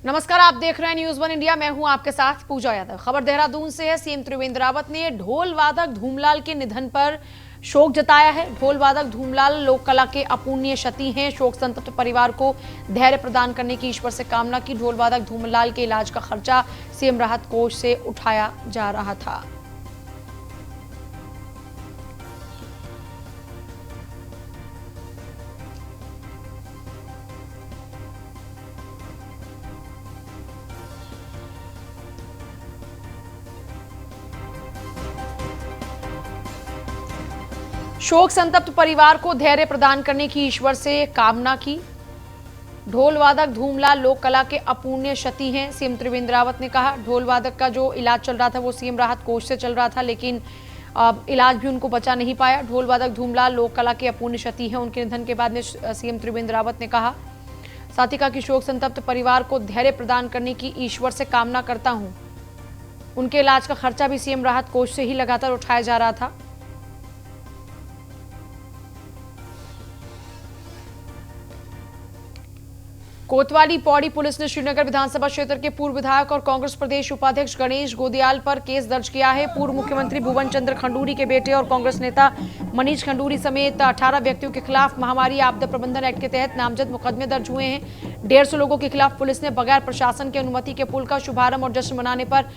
नमस्कार, आप देख रहे हैं न्यूज़ वन इंडिया। मैं हूं आपके साथ पूजा यादव। खबर देहरादून से है। सीएम त्रिवेंद्र रावत ने ढोल वादक धूमलाल के निधन पर शोक जताया है। ढोल वादक धूमलाल लोक कला के अपूर्णीय क्षति हैं। शोक संतप्त परिवार को धैर्य प्रदान करने की ईश्वर से कामना की। ढोल वादक धूमलाल के इलाज का खर्चा सीएम राहत कोष से उठाया जा रहा था। शोक संतप्त परिवार को धैर्य प्रदान करने की ईश्वर से कामना की। ढोल वादक धूमलाल लोक कला के अपूर्णीय क्षति हैं, सीएम त्रिवेंद्र रावत ने कहा। ढोल वादक का जो इलाज चल रहा था वो सीएम राहत कोष से चल रहा था, लेकिन इलाज भी उनको बचा नहीं पाया। ढोल वादक धूमलाल लोक कला के अपूर्णीय क्षति है, उनके निधन के बाद में सीएम त्रिवेंद्र रावत ने कहा। साथ ही कहा कि शोक संतप्त परिवार को धैर्य प्रदान करने की ईश्वर से कामना करता हूं। उनके इलाज का खर्चा भी सीएम राहत कोष से ही लगातार उठाया जा रहा था। कोतवाली पौड़ी पुलिस ने श्रीनगर विधानसभा क्षेत्र के पूर्व विधायक और कांग्रेस प्रदेश उपाध्यक्ष गणेश गोदियाल पर केस दर्ज किया है। पूर्व मुख्यमंत्री भुवन चंद्र खंडूरी के बेटे और कांग्रेस नेता मनीष खंडूरी समेत 18 व्यक्तियों के खिलाफ महामारी आपदा प्रबंधन एक्ट के तहत नामजद मुकदमे दर्ज हुए हैं। 150 लोगों के खिलाफ पुलिस ने बगैर प्रशासन की अनुमति के पुल का शुभारंभ और जश्न मनाने पर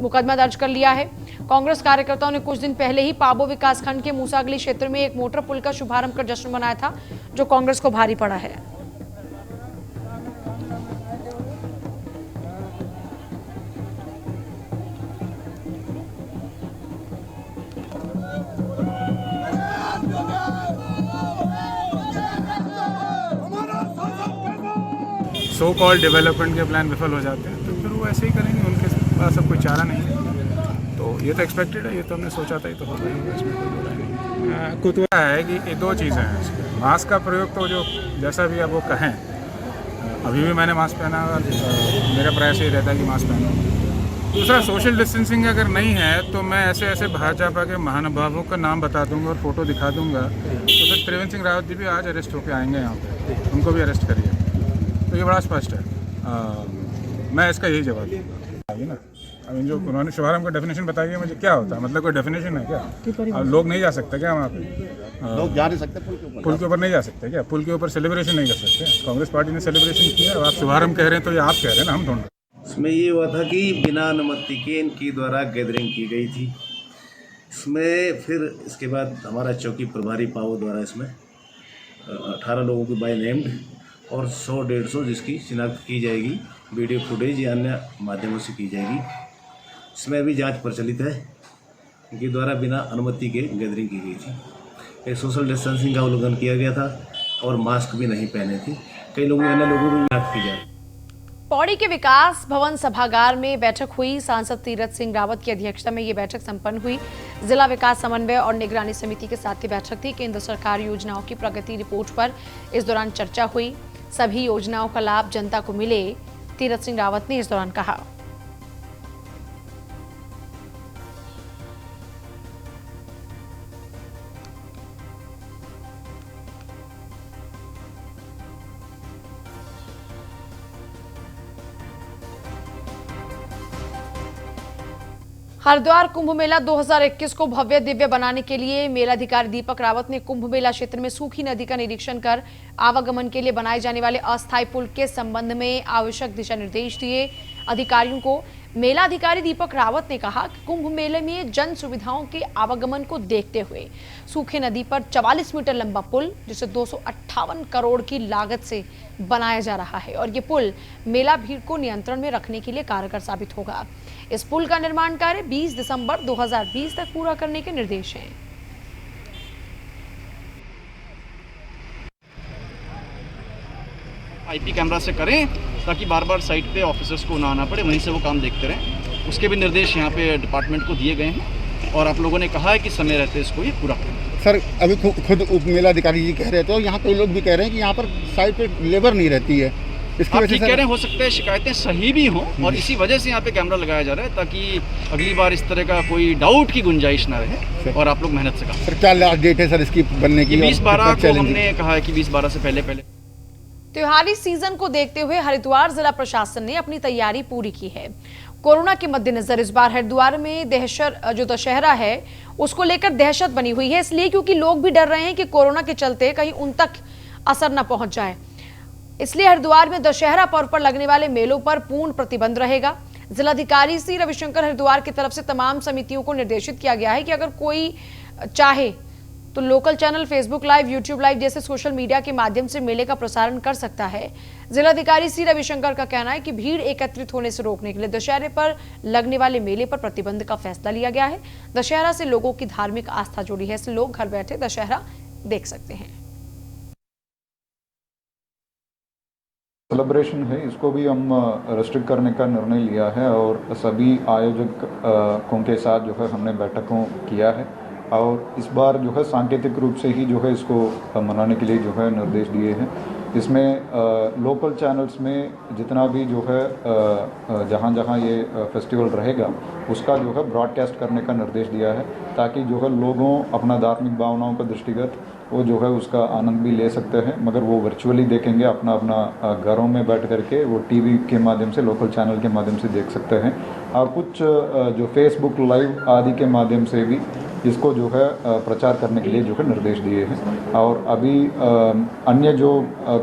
मुकदमा दर्ज कर लिया है। कांग्रेस कार्यकर्ताओं ने कुछ दिन पहले ही पाबो विकासखंड के मूसागली क्षेत्र में एक मोटर पुल का शुभारंभ कर जश्न मनाया था, जो कांग्रेस को भारी पड़ा है। सो कॉल डेवलपमेंट के प्लान विफल हो जाते हैं तो फिर वो ऐसे ही करेंगे, उनके पास अब कोई चारा नहीं है। तो ये तो एक्सपेक्टेड है, ये तो हमने सोचा था, ये तो होगा ही, इसमें कोई बुरा नहीं। कुछ है कि ये दो चीज़ें हैं इसमें। मास्क का प्रयोग तो जो जैसा भी आप वो कहें, अभी भी मैंने मास्क पहना और मेरा प्रयास ये रहता है कि मास्क पहनो। दूसरा, सोशल डिस्टेंसिंग अगर नहीं है तो मैं ऐसे ऐसे भाजपा के महानुभावों का नाम बता दूंगा और फोटो दिखा दूंगा, तो फिर त्रिवेंद्र सिंह रावत जी भी आज अरेस्ट होकर आएंगे यहाँ पे, उनको भी अरेस्ट करिए। तो ये बड़ा स्पष्ट है। मैं इसका यही जवाब दूंगा ना। अब जो उन्होंने शुभारंभ का डेफिनेशन बताइए मुझे, क्या होता है? मतलब कोई डेफिनेशन है क्या? अब लोग नहीं जा सकते क्या वहाँ पे? लोग जा नहीं सकते पुल के ऊपर नहीं जा सकते क्या? पुल के ऊपर सेलिब्रेशन नहीं कर सकते? कांग्रेस पार्टी ने सेलिब्रेशन किया, आप शुभारंभ कह रहे हैं तो ये आप कह रहे हैं ना, हम थोड़ा। इसमें ये हुआ था कि बिना अनुमति के इनकी द्वारा गैदरिंग की गई थी। इसमें फिर इसके बाद हमारा चौकी प्रभारी पाओ द्वारा इसमें 18 लोगों की बाय नेम्ड और 100-150 जिसकी शिनाख्त की जाएगी, वीडियो फुटेज या अन्य माध्यमों से की जाएगी। इसमें अभी जांच प्रचलित है। इनके द्वारा बिना अनुमति के गैदरिंग की गई थी। एक सोशल डिस्टेंसिंग का उल्लंघन किया गया था और मास्क भी नहीं पहने थे। कई लोगों अन्य लोगों को शिनाख्त की जाए। पौड़ी के विकास भवन सभागार में बैठक हुई। सांसद तीरथ सिंह रावत की अध्यक्षता में ये बैठक संपन्न हुई। जिला विकास समन्वय और निगरानी समिति के साथ ही बैठक थी। केंद्र सरकार योजनाओं की प्रगति रिपोर्ट पर इस दौरान चर्चा हुई। सभी योजनाओं का लाभ जनता को मिले, तीरथ सिंह रावत ने इस दौरान कहा। हरिद्वार कुंभ मेला 2021 को भव्य दिव्य बनाने के लिए मेलाधिकारी दीपक रावत ने कुंभ मेला क्षेत्र में सूखी नदी का निरीक्षण कर आवागमन के लिए बनाए जाने वाले अस्थायी पुल के संबंध में आवश्यक दिशा निर्देश दिए अधिकारियों को। मेलाधिकारी दीपक रावत ने कहा कि कुंभ मेले में जन सुविधाओं के आवागमन को देखते हुए सूखे नदी पर 44 मीटर लंबा पुल, जिसे 258 करोड़ की लागत से बनाया जा रहा है, और ये पुल मेला भीड़ को नियंत्रण में रखने के लिए कारगर साबित होगा। इस पुल का निर्माण कार्य 20 दिसंबर 2020 तक पूरा करने के निर्देश हैं। आईपी कैमरा से करें ताकि बार बार साइट पे ऑफिसर्स को ना आना पड़े, वहीं से वो काम देखते रहें। उसके भी निर्देश यहाँ पे डिपार्टमेंट को दिए गए हैं और आप लोगों ने कहा है कि समय रहते इसको ये पूरा करें। सर, अभी खुद उप मेलाधिकारी जी कह रहे थे और यहाँ कई लोग भी कह रहे हैं कि यहाँ पर साइट पे लेबर नहीं रहती है। इसकी आप वजह ठीक से कह रहे हैं, हो सकता है शिकायतें सही भी हों और इसी वजह से यहाँ पे कैमरा लगाया जा रहा है ताकि अगली बार इस तरह का कोई डाउट की गुंजाइश ना रहे और आप लोग मेहनत से काम। सर, क्या लास्ट डेट है सर इसकी बनने की? 20/12 को हमने कहा है कि 20/12 से पहले त्योहारी सीजन को देखते हुए हरिद्वार जिला प्रशासन ने अपनी तैयारी पूरी की है। कोरोना के मद्देनजर इस बार हरिद्वार में जो दशहरा है उसको लेकर दहशत बनी हुई है, इसलिए क्योंकि लोग भी डर रहे हैं कि कोरोना के चलते कहीं उन तक असर न पहुंच जाए। इसलिए हरिद्वार में दशहरा पर्व पर लगने वाले मेलों पर पूर्ण प्रतिबंध रहेगा। जिलाधिकारी सी रविशंकर हरिद्वार की तरफ से तमाम समितियों को निर्देशित किया गया है कि अगर कोई चाहे तो local channel, Facebook live, YouTube live जैसे सोशल मीडिया के माध्यम से मेले का प्रसारण कर सकता है। जिलाधिकारी सी रविशंकर का कहना है कि भीड़ एकत्रित होने से रोकने के लिए दशहरे पर लगने वाले मेले पर प्रतिबंध का फैसला लिया गया है। दशहरा से लोगों की धार्मिक आस्था जुड़ी है, इसलिए लोग घर बैठे दशहरा देख सकते हैं। सेलिब्रेशन है, इसको भी हम रेस्ट्रिक्ट करने का निर्णय लिया है और सभी आयोजकों के साथ जो है हमने बैठकों किया है और इस बार जो है सांकेतिक रूप से ही जो है इसको मनाने के लिए जो है निर्देश दिए हैं। इसमें लोकल चैनल्स में जितना भी जो है जहाँ जहाँ ये फेस्टिवल रहेगा उसका जो है ब्रॉडकास्ट करने का निर्देश दिया है, ताकि जो है लोगों अपना धार्मिक भावनाओं का दृष्टिगत वो जो है उसका आनंद भी ले सकते हैं, मगर वो वर्चुअली देखेंगे अपना अपना घरों में बैठ करके, वो टीवी के माध्यम से, लोकल चैनल के माध्यम से देख सकते हैं। और कुछ जो फेसबुक लाइव आदि के माध्यम से भी इसको जो है प्रचार करने के लिए जो है निर्देश दिए हैं। और अभी अन्य जो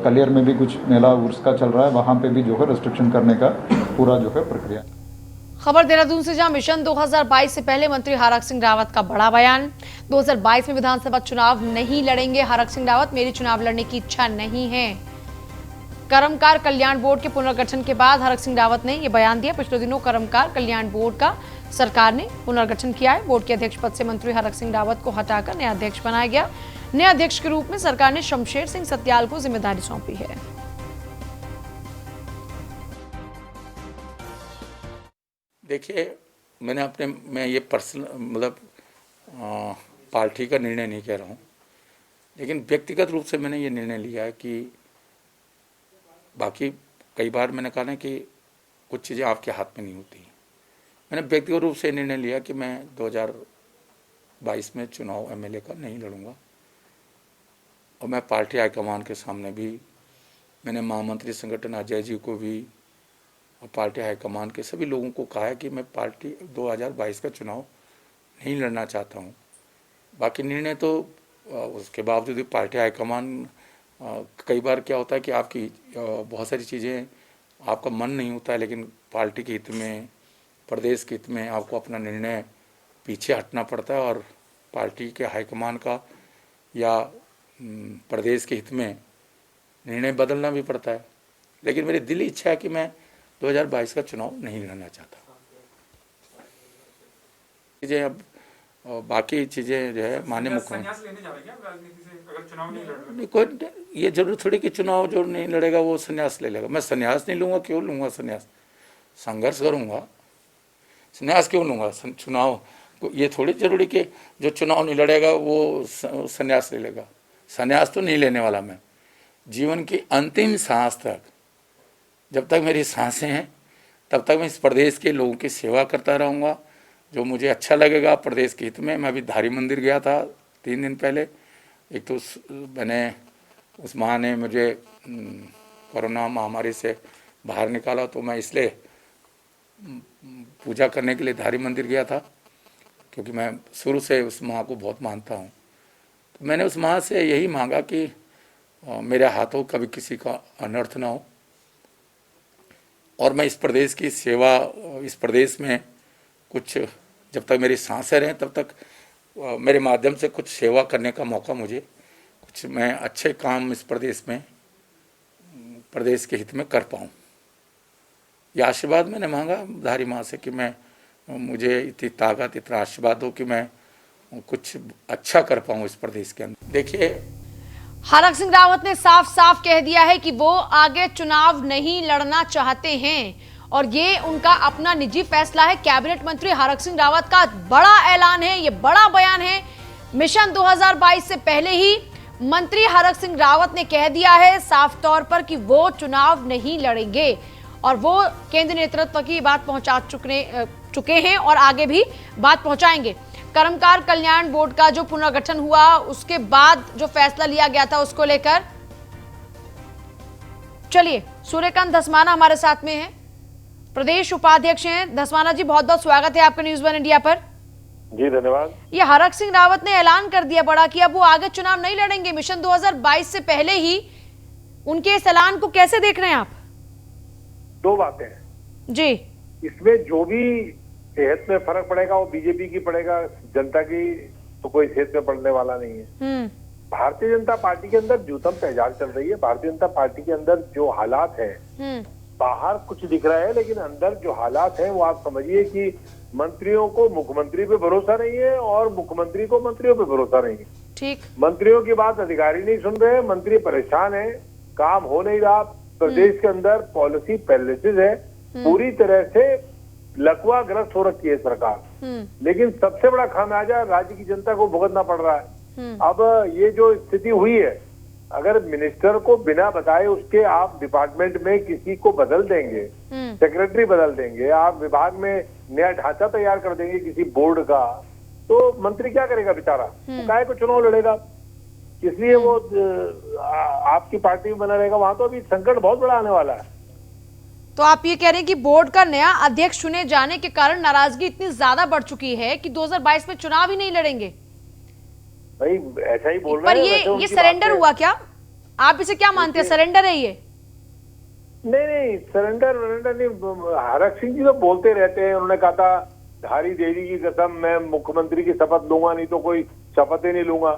कलियर में भी कुछ मेला उर्स का चल रहा है, वहाँ पे भी जो है रेस्ट्रिक्शन करने का पूरा जो है प्रक्रिया। खबर देहरादून से, जहां मिशन 2022 से पहले मंत्री हरक सिंह रावत का बड़ा बयान। 2022 में विधानसभा चुनाव नहीं लड़ेंगे हरक सिंह रावत, मेरी चुनाव लड़ने की इच्छा नहीं है। कर्मकार कल्याण बोर्ड के पुनर्गठन के बाद हरक सिंह रावत ने यह बयान दिया। पिछले दिनों कर्मकार कल्याण बोर्ड का सरकार ने पुनर्गठन किया है। बोर्ड के अध्यक्ष पद से मंत्री हरक सिंह रावत को हटाकर नया अध्यक्ष बनाया गया। नए अध्यक्ष के रूप में सरकार ने शमशेर सिंह सत्याल को जिम्मेदारी सौंपी है। देखिए, मैं ये पर्सनल मतलब पार्टी का निर्णय नहीं कह रहा हूँ, लेकिन व्यक्तिगत रूप से मैंने ये निर्णय लिया है कि बाकी कई बार मैंने कहा ना कि कुछ चीज़ें आपके हाथ में नहीं होती। मैंने व्यक्तिगत रूप से निर्णय लिया कि मैं 2022 में चुनाव एमएलए का नहीं लड़ूंगा और मैं पार्टी हाईकमान के सामने भी, मैंने महामंत्री संगठन अजय जी को भी और पार्टी हाईकमान के सभी लोगों को कहा है कि मैं पार्टी 2022 का चुनाव नहीं लड़ना चाहता हूं। बाकी निर्णय तो उसके बावजूद भी पार्टी हाईकमान, कई बार क्या होता है कि आपकी बहुत सारी चीज़ें आपका मन नहीं होता है, लेकिन पार्टी के हित में, प्रदेश के हित में आपको अपना निर्णय पीछे हटना पड़ता है और पार्टी के हाईकमान का या प्रदेश के हित में निर्णय बदलना भी पड़ता है। लेकिन मेरी दिली इच्छा है कि मैं 2022 का चुनाव नहीं लड़ना चाहता। चीज़ें अब बाकी चीज़ें जो है माननीय मुख्यमंत्री कोई ये जरूर थोड़ी कि चुनाव जो नहीं लड़ेगा वो संन्यास ले लेगा। मैं संन्यास नहीं लूँगा, क्यों लूँगा संन्यास? संघर्ष करूँगा, संन्यास क्यों लूँगा? चुनाव ये थोड़ी जरूरी कि जो चुनाव नहीं लड़ेगा वो संन्यास ले लेगा। संन्यास तो नहीं लेने वाला मैं। जीवन की अंतिम सांस तक, जब तक मेरी सांसें हैं तब तक मैं इस प्रदेश के लोगों की सेवा करता रहूँगा, जो मुझे अच्छा लगेगा प्रदेश के हित में। मैं अभी धारी मंदिर गया था 3 दिन पहले। एक तो मैंने उस माँ ने मुझे कोरोना महामारी से बाहर निकाला, तो मैं इसलिए पूजा करने के लिए धारी मंदिर गया था, क्योंकि मैं शुरू से उस माँ को बहुत मानता हूँ। तो मैंने उस माँ से यही मांगा कि मेरे हाथों कभी किसी का अनर्थ ना हो और मैं इस प्रदेश की सेवा, इस प्रदेश में कुछ, जब तक मेरी सांसें रहें तब तक मेरे माध्यम से कुछ सेवा करने का मौका मुझे, कुछ मैं अच्छे काम इस प्रदेश में, प्रदेश के हित में कर पाऊँ। यह आशीर्वाद मैंने मांगा धारी माँ से कि मुझे इतनी ताकत, इतना आशीर्वाद हो कि मैं कुछ अच्छा कर पाऊँ इस प्रदेश के अंदर। देखिए, हरक सिंह रावत ने साफ साफ कह दिया है कि वो आगे चुनाव नहीं लड़ना चाहते हैं और ये उनका अपना निजी फैसला है। कैबिनेट मंत्री हरक सिंह रावत का बड़ा ऐलान है, ये बड़ा बयान है। मिशन 2022 से पहले ही मंत्री हरक सिंह रावत ने कह दिया है साफ तौर पर कि वो चुनाव नहीं लड़ेंगे और वो केंद्रीय नेतृत्व की बात पहुंचा चुके हैं और आगे भी बात पहुंचाएंगे। कर्मकार कल्याण बोर्ड का जो पुनर्गठन हुआ उसके बाद जो फैसला लिया गया था उसको लेकर चलिए, सूर्यकांत धस्माना हमारे साथ में हैं, प्रदेश उपाध्यक्ष हैं। धस्माना जी, बहुत बहुत स्वागत है आपका न्यूज़ वन इंडिया पर। जी धन्यवाद। ये हरक सिंह रावत ने ऐलान कर दिया बड़ा कि अब वो आगे चुनाव नहीं लड़ेंगे मिशन 2022 से पहले ही। उनके इस ऐलान को कैसे देख रहे हैं आप? दो बातें हैं जी। इसमें जो भी सेहत में फर्क पड़ेगा वो बीजेपी की पड़ेगा, जनता की तो कोई सेहत में पड़ने वाला नहीं है। भारतीय जनता पार्टी के अंदर जूतम पेजाल चल रही है। भारतीय जनता पार्टी के अंदर जो हालात है, बाहर कुछ दिख रहा है लेकिन अंदर जो हालात हैं वो आप समझिए कि मंत्रियों को मुख्यमंत्री पे भरोसा नहीं है और मुख्यमंत्री को मंत्रियों पे भरोसा नहीं है। ठीक। मंत्रियों की बात अधिकारी नहीं सुन रहे, मंत्री परेशान है, काम हो नहीं रहा। प्रदेश के अंदर पॉलिसी पैरालिसिस है, पूरी तरह से लकवाग्रस्त हो रखी है सरकार। लेकिन सबसे बड़ा खामियाजा राज्य की जनता को भुगतना पड़ रहा है। अब ये जो स्थिति हुई है, अगर मिनिस्टर को बिना बताए उसके आप डिपार्टमेंट में किसी को बदल देंगे, सेक्रेटरी बदल देंगे, आप विभाग में नया ढांचा तैयार कर देंगे किसी बोर्ड का, तो मंत्री क्या करेगा बेचारा? काहे को चुनाव लड़ेगा? इसलिए वो आपकी पार्टी में बना रहेगा। वहां तो अभी संकट बहुत बड़ा आने वाला है। तो आप ये कह रहे हैं कि बोर्ड का नया अध्यक्ष चुने जाने के कारण नाराजगी इतनी ज्यादा बढ़ चुकी है कि 2022 में चुनाव ही नहीं लड़ेंगे? भाई ऐसा ही बोल पर रहे हैं। ये सरेंडर हुआ क्या? आप इसे क्या मानते हैं, सरेंडर है ये? नहीं, सरेंडर नहीं। हरक सिंह जी तो बोलते रहते हैं, उन्होंने कहा था धारी देवी की कसम मैं मुख्यमंत्री की शपथ लूंगा, नहीं तो कोई शपथ ही नहीं लूंगा।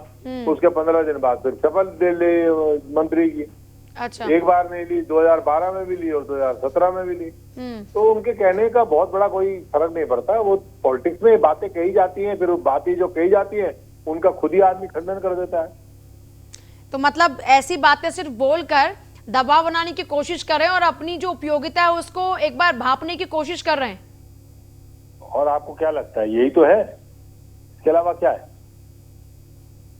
उसके 15 दिन बाद फिर शपथ ले ले मंत्री की। अच्छा। एक बार नहीं ली, 2012 में भी ली और 2017 में भी ली। तो उनके कहने का बहुत बड़ा कोई फर्क नहीं पड़ता। वो पॉलिटिक्स में बातें कही जाती हैं, फिर बातें जो कही जाती हैं उनका खुद ही आदमी खंडन कर देता है। तो मतलब ऐसी बातें सिर्फ बोलकर दबाव बनाने की कोशिश कर रहे हैं और अपनी जो उपयोगिता है उसको एक बार भांपने की कोशिश कर रहे हैं। और आपको क्या लगता है यही तो है? इसके अलावा क्या है?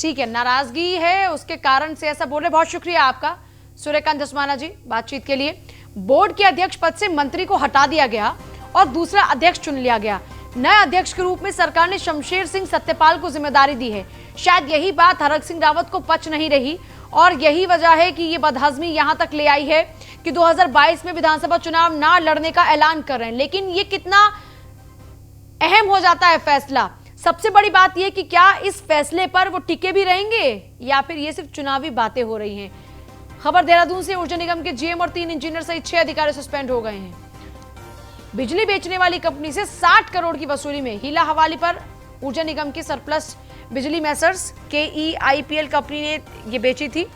ठीक है, नाराजगी है उसके कारण से ऐसा बोल रहे। बहुत शुक्रिया आपका सूर्यकांत धस्माना जी बातचीत के लिए। बोर्ड के अध्यक्ष पद से मंत्री को हटा दिया गया और दूसरा अध्यक्ष चुन लिया गया। नए अध्यक्ष के रूप में सरकार ने शमशेर सिंह सत्यपाल को जिम्मेदारी दी है। शायद यही बात हरक सिंह रावत को पच नहीं रही और यही वजह है कि ये बदहजमी यहां तक ले आई है कि 2022 में विधानसभा चुनाव ना लड़ने का ऐलान कर रहे हैं। लेकिन ये कितना अहम हो जाता है फैसला, सबसे बड़ी बात यह कि क्या इस फैसले पर वो टिके भी रहेंगे या फिर ये सिर्फ चुनावी बातें हो रही हैं। खबर देहरादून से, ऊर्जा निगम के जीएम और 3 इंजीनियर सहित 6 अधिकारी सस्पेंड हो गए हैं। बिजली बेचने वाली कंपनी से 60 करोड़ की वसूली में हीला हवाले पर ऊर्जा निगम की सरप्लस बिजली मैसर्स KEIPL कंपनी ने ये बेची थी।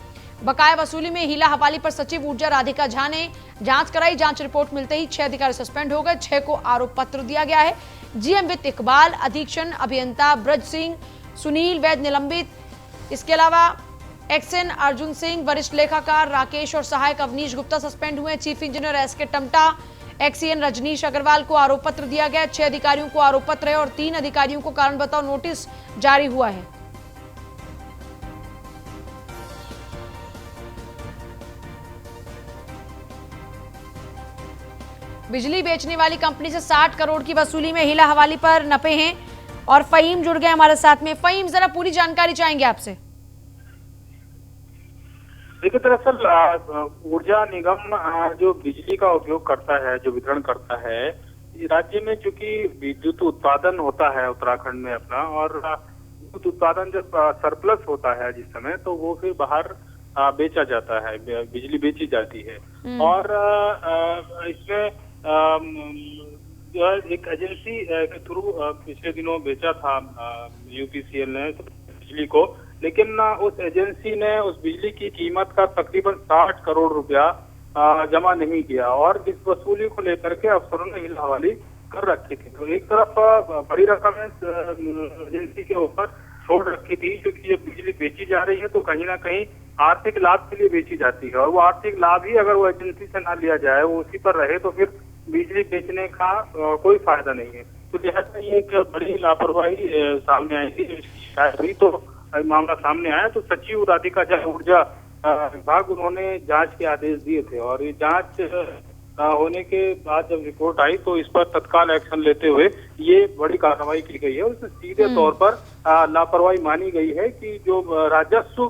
बकाया वसूली में हीला हवाले पर सचिव ऊर्जा राधिका झा ने जांच कराई। जांच रिपोर्ट मिलते ही 6 अधिकारी सस्पेंड हो गए, 6 को आरोप पत्र दिया गया है। जीएम वित्त इकबाल, अधीक्षण अभियंता ब्रज सिंह, सुनील वैद निलंबित। इसके अलावा एक्सएन अर्जुन सिंह, वरिष्ठ लेखाकार राकेश और सहायक अवनीश गुप्ता सस्पेंड हुए। Chief engineer SK Tamta, XEN Rajnish Agarwal को आरोप पत्र दिया गया। 6 अधिकारियों को आरोप पत्र है और 3 अधिकारियों को कारण बताओ नोटिस जारी हुआ है। बिजली बेचने वाली कंपनी से 60 करोड़ की वसूली में हीला हवाले पर नपे हैं और फहीम जुड़ गए हमारे साथ में। फहीम, जरा पूरी जानकारी चाहेंगे आपसे। देखिए, दरअसल ऊर्जा निगम जो बिजली का उपयोग करता है, जो वितरण करता है, राज्य में चूंकि विद्युत उत्पादन होता है उत्तराखंड में अपना, और विद्युत उत्पादन जब सरप्लस होता है जिस समय, तो वो फिर बाहर बेचा जाता है, बिजली बेची जाती है। और इसमें जो है एक एजेंसी के थ्रू पिछले दिनों बेचा था UPCL ने बिजली को, लेकिन उस एजेंसी ने उस बिजली की कीमत का तकरीबन 60 करोड़ रुपया जमा नहीं किया और इस वसूली को लेकर के अफसरों ने हीला हवाली कर रखी थी। तो एक तरफ बड़ी रकम एजेंसी के ऊपर छोड़ रखी थी, क्योंकि जब बिजली बेची जा रही है तो कहीं ना कहीं आर्थिक लाभ के लिए बेची जाती है और वो आर्थिक लाभ ही अगर वो एजेंसी से ना लिया जाए, वो उसी पर रहे, तो फिर बिजली बेचने का कोई फायदा नहीं है। तो लिहाजा ये एक बड़ी लापरवाही सामने आई थी, शायद हुई तो मामला सामने आया। तो सचिव राधिका झा ऊर्जा विभाग, उन्होंने जांच के आदेश दिए थे और ये जांच होने के बाद जब रिपोर्ट आई तो इस पर तत्काल एक्शन लेते हुए ये बड़ी कार्रवाई की गई है और इसमें सीधे तौर पर लापरवाही मानी गई है कि जो राजस्व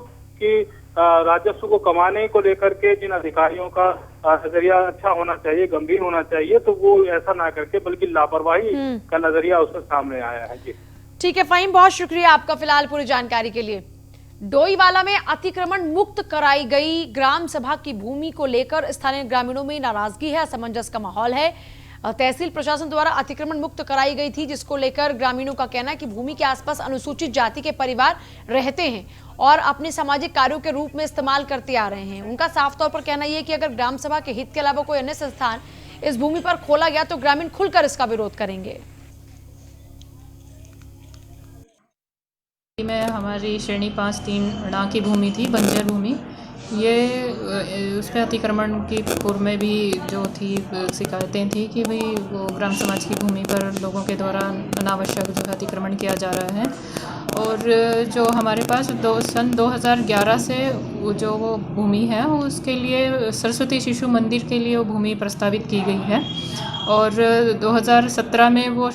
को कमाने को लेकर के जिन अधिकारियों का नजरिया अच्छा होना चाहिए, गंभीर होना चाहिए, तो वो ऐसा ना करके बल्कि लापरवाही का नजरिया उसके सामने आया है। जी ठीक है फ़हीम, बहुत शुक्रिया आपका फिलहाल पूरी जानकारी के लिए। डोईवाला में अतिक्रमण मुक्त कराई गई ग्राम सभा की भूमि को लेकर स्थानीय ग्रामीणों में नाराजगी है, असमंजस का माहौल है। तहसील प्रशासन द्वारा अतिक्रमण मुक्त कराई गई थी, जिसको लेकर ग्रामीणों का कहना है कि भूमि के आसपास अनुसूचित जाति के परिवार रहते हैं और अपने सामाजिक कार्यों के रूप में इस्तेमाल करते आ रहे हैं। उनका साफ तौर पर कहना यह है कि अगर ग्राम सभा के हित के अलावा कोई अन्य संस्थान इस भूमि पर खोला गया तो ग्रामीण खुलकर इसका विरोध करेंगे। में हमारी श्रेणी 5-3 की भूमि थी, बंजर भूमि। ये उस पर अतिक्रमण की पूर्व में भी जो थी शिकायतें थी कि भाई वो ग्राम समाज की भूमि पर लोगों के द्वारा अनावश्यक जो अतिक्रमण किया जा रहा है। और जो हमारे पास सन 2011 से जो वो भूमि है उसके लिए सरस्वती शिशु मंदिर के लिए वो भूमि प्रस्तावित की गई है और 2017 में वो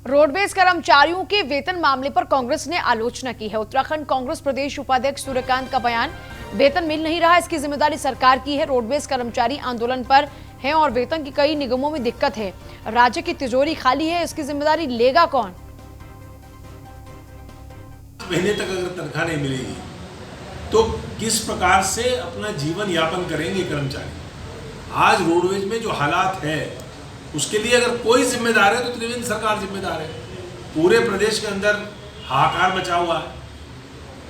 रोडवेज कर्मचारियों के वेतन मामले पर कांग्रेस ने आलोचना की है। उत्तराखंड कांग्रेस प्रदेश उपाध्यक्ष सूर्यकांत का बयान, वेतन मिल नहीं रहा, इसकी जिम्मेदारी सरकार की है। रोडवेज कर्मचारी आंदोलन पर हैं और वेतन की कई निगमों में दिक्कत है। राज्य की तिजोरी खाली है, इसकी जिम्मेदारी लेगा कौन? महीने तक अगर तनख्वाह नहीं मिलेगी तो किस प्रकार से अपना जीवन यापन करेंगे कर्मचारी? आज रोडवेज में जो हालात है उसके लिए अगर कोई जिम्मेदार है तो त्रिवेंद्र सरकार जिम्मेदार है। पूरे प्रदेश के अंदर हाहाकार मचा हुआ है,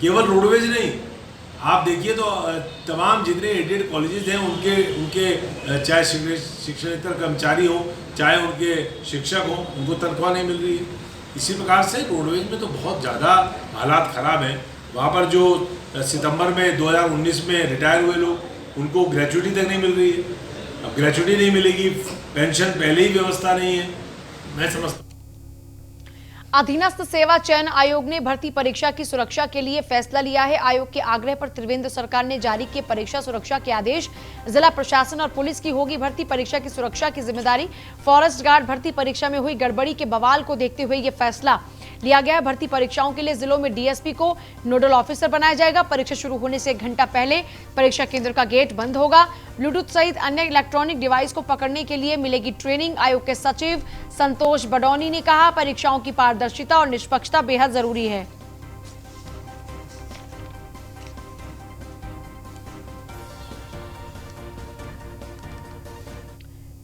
केवल रोडवेज नहीं, आप देखिए तो तमाम जितने एडेड कॉलेजेस हैं उनके चाहे शिक्षणेतर कर्मचारी हो चाहे उनके शिक्षक हो, उनको तनख्वाह नहीं मिल रही है। इसी प्रकार से रोडवेज में तो बहुत ज़्यादा हालात ख़राब हैं। वहाँ पर जो सितंबर में 2019 में रिटायर हुए लोग, उनको ग्रेजुइटी तक नहीं मिल रही है। अब ग्रेजुइटी नहीं मिलेगी, पेंशन पहले ही व्यवस्था नहीं है। मैं समझता अधीनस्थ सेवा चयन आयोग ने भर्ती परीक्षा की सुरक्षा के लिए फैसला लिया है। आयोग के आग्रह पर त्रिवेंद्र सरकार ने जारी किए परीक्षा सुरक्षा के आदेश। जिला प्रशासन और पुलिस की होगी भर्ती परीक्षा की सुरक्षा की जिम्मेदारी। फॉरेस्ट गार्ड भर्ती परीक्षा में हुई गड़बड़ी के बवाल को देखते हुए यह फैसला लिया गया है। भर्ती परीक्षाओं के लिए जिलों में डीएसपी को नोडल ऑफिसर बनाया जाएगा। परीक्षा शुरू होने से 1 घंटा पहले परीक्षा केंद्र का गेट बंद होगा। ब्लूटूथ सहित अन्य इलेक्ट्रॉनिक डिवाइस को पकड़ने के लिए मिलेगी ट्रेनिंग। आयोग के सचिव संतोष बडौनी ने कहा, परीक्षाओं की पारदर्शिता और निष्पक्षता बेहद जरूरी है।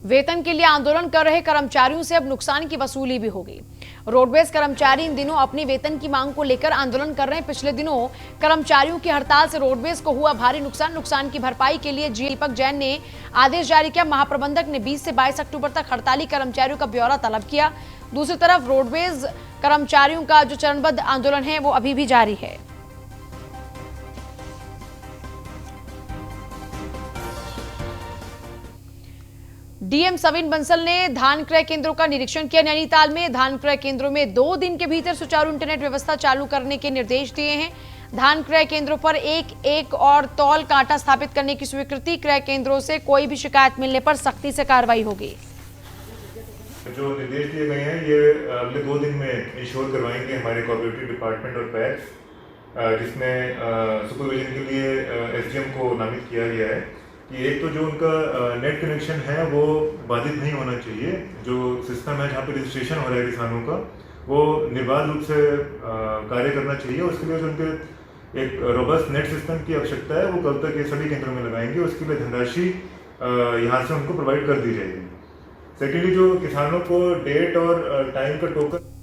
वेतन के लिए आंदोलन कर रहे कर्मचारियों से अब नुकसान की वसूली भी होगी। रोडवेज कर्मचारी इन दिनों अपनी वेतन की मांग को लेकर आंदोलन कर रहे हैं। पिछले दिनों कर्मचारियों की हड़ताल से रोडवेज को हुआ भारी नुकसान की भरपाई के लिए जी दीपक जैन ने आदेश जारी किया। महाप्रबंधक ने 20 से 22 अक्टूबर तक हड़ताली कर्मचारियों का ब्यौरा तलब किया। दूसरी तरफ रोडवेज कर्मचारियों का जो चरणबद्ध आंदोलन है वो अभी भी जारी है। डीएम सविन बंसल ने धान क्रय केंद्रों का निरीक्षण किया। नैनीताल में धान क्रय केंद्रों में 2 दिन के भीतर सुचारू इंटरनेट व्यवस्था चालू करने के निर्देश दिए हैं। धान क्रय केंद्रों पर एक और तौल कांटा स्थापित करने की स्वीकृति। क्रय केंद्रों से कोई भी शिकायत मिलने पर सख्ती से कार्रवाई होगी। जो निर्देश दिए गए हैं ये अगले 2 दिन में इंश्योर करवाएंगे हमारे कोऑपरेटिव डिपार्टमेंट और पैक्स, जिसमें सुपरविजन के लिए एसडीएम को नामित किया गया है कि एक तो जो उनका नेट कनेक्शन है वो बाधित नहीं होना चाहिए। जो सिस्टम है जहाँ पे रजिस्ट्रेशन हो रहा है किसानों का वो निर्बाध रूप से कार्य करना चाहिए। उसके लिए जो उनके एक रोबस्ट नेट सिस्टम की आवश्यकता है वो कल तक ये सभी केंद्रों में लगाएंगे। उसके लिए धनराशि यहाँ से उनको प्रोवाइड कर दी जाएगी। सेकेंडली जो किसानों को डेट और टाइम का टोकन